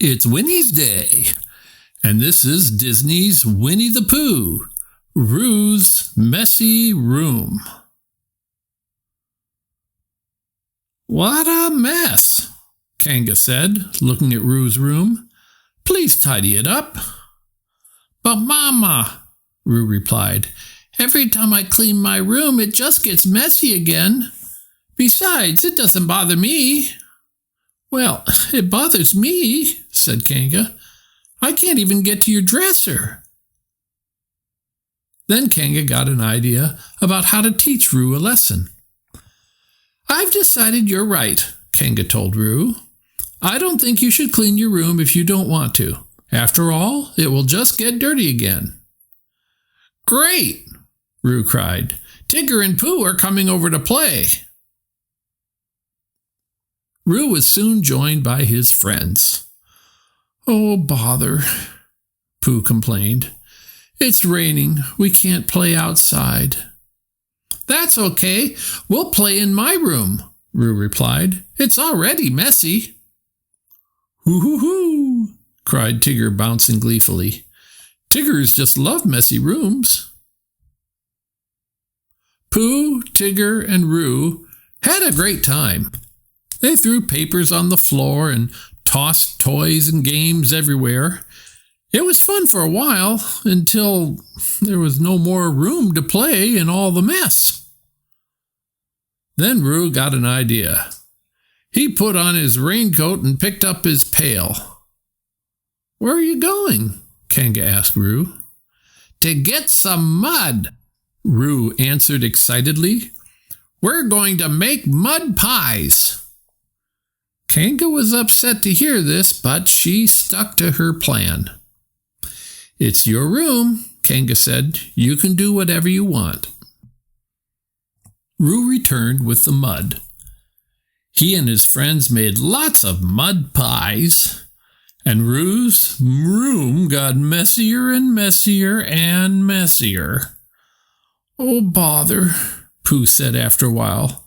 It's Winnie's Day, and this is Disney's Winnie the Pooh, Roo's Messy Room. What a mess, Kango said, looking at Roo's room. Please tidy it up. But Mama, Roo replied, every time I clean my room, it just gets messy again. Besides, it doesn't bother me. Well, it bothers me, said Kango. I can't even get to your dresser. Then Kango got an idea about how to teach Roo a lesson. I've decided you're right, Kango told Roo. I don't think you should clean your room if you don't want to. After all, it will just get dirty again. Great, Roo cried. Tigger and Pooh are coming over to play. Roo was soon joined by his friends. Oh, bother, Pooh complained. It's raining. We can't play outside. That's okay. We'll play in my room, Roo replied. It's already messy. Hoo-hoo-hoo, cried Tigger, bouncing gleefully. Tiggers just love messy rooms. Pooh, Tigger, and Roo had a great time. They threw papers on the floor and tossed toys and games everywhere. It was fun for a while, until there was no more room to play in all the mess. Then Roo got an idea. He put on his raincoat and picked up his pail. Where are you going? Kango asked Roo. To get some mud, Roo answered excitedly. We're going to make mud pies. Kango was upset to hear this, but she stuck to her plan. It's your room, Kango said. You can do whatever you want. Roo returned with the mud. He and his friends made lots of mud pies, and Roo's room got messier and messier and messier. Oh, bother, Pooh said after a while.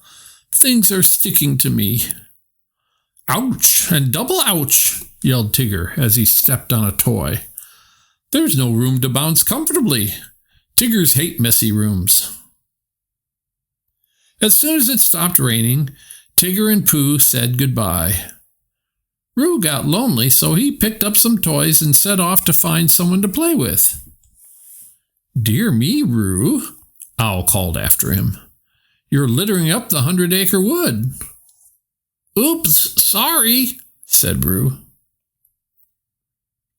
Things are sticking to me. Ouch, and double ouch, yelled Tigger as he stepped on a toy. There's no room to bounce comfortably. Tiggers hate messy rooms. As soon as it stopped raining, Tigger and Pooh said goodbye. Roo got lonely, so he picked up some toys and set off to find someone to play with. Dear me, Roo, Owl called after him. You're littering up the 100-acre wood. Oops, sorry, said Roo.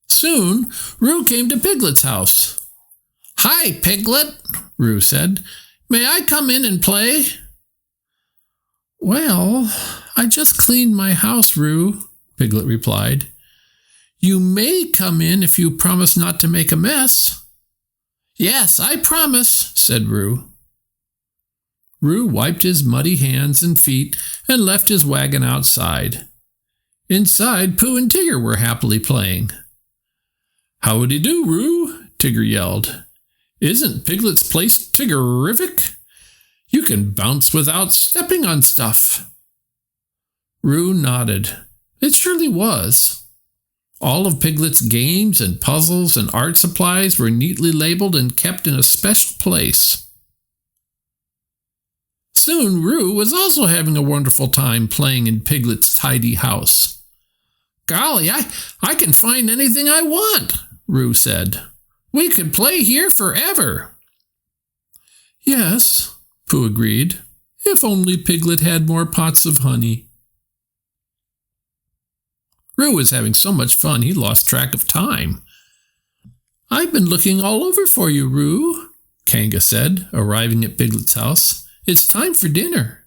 Soon, Roo came to Piglet's house. Hi, Piglet, Roo said. May I come in and play? Well, I just cleaned my house, Roo, Piglet replied. You may come in if you promise not to make a mess. Yes, I promise, said Roo. Roo wiped his muddy hands and feet and left his wagon outside. Inside, Pooh and Tigger were happily playing. Howdy do, Roo, Tigger yelled. Isn't Piglet's place Tiggerific? You can bounce without stepping on stuff. Roo nodded. It surely was. All of Piglet's games and puzzles and art supplies were neatly labeled and kept in a special place. Soon, Roo was also having a wonderful time playing in Piglet's tidy house. Golly, I can find anything I want, Roo said. We could play here forever. Yes, Pooh agreed. If only Piglet had more pots of honey. Roo was having so much fun he lost track of time. I've been looking all over for you, Roo, Kango said, arriving at Piglet's house. It's time for dinner.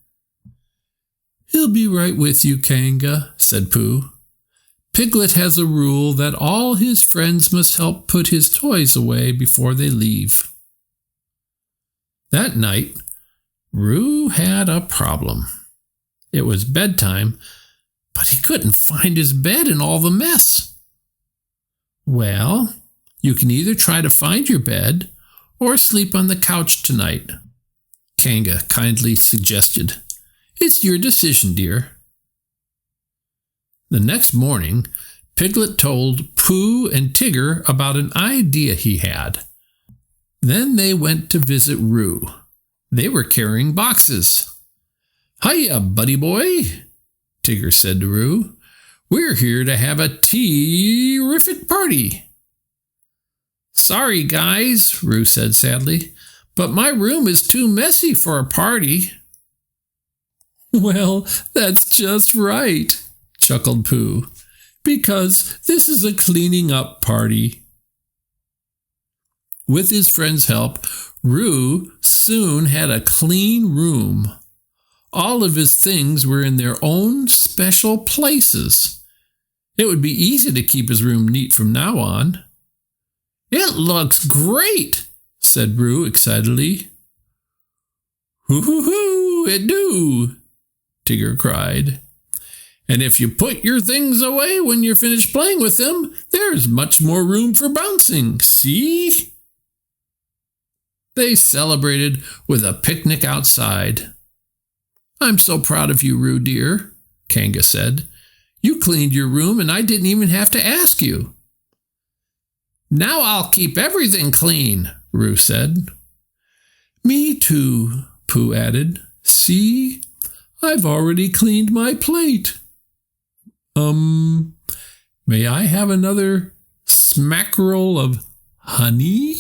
He'll be right with you, Kango, said Pooh. Piglet has a rule that all his friends must help put his toys away before they leave. That night, Roo had a problem. It was bedtime, but he couldn't find his bed in all the mess. Well, you can either try to find your bed or sleep on the couch tonight, Kango kindly suggested. It's your decision, dear. The next morning, Piglet told Pooh and Tigger about an idea he had. Then they went to visit Roo. They were carrying boxes. "Hiya, buddy boy," Tigger said to Roo. "We're here to have a terrific party." "Sorry, guys," Roo said sadly, "but my room is too messy for a party." "Well, that's just right," chuckled Pooh, "because this is a cleaning up party." With his friend's help, Roo soon had a clean room. All of his things were in their own special places. It would be easy to keep his room neat from now on. "It looks great," said Roo excitedly. "Hoo-hoo-hoo, it do," Tigger cried. "And if you put your things away when you're finished playing with them, there's much more room for bouncing, see?" They celebrated with a picnic outside. "I'm so proud of you, Roo dear," Kango said. "You cleaned your room and I didn't even have to ask you." "Now I'll keep everything clean," Roo said. "Me too," Pooh added. "See, I've already cleaned my plate. May I have another smackerel of honey?"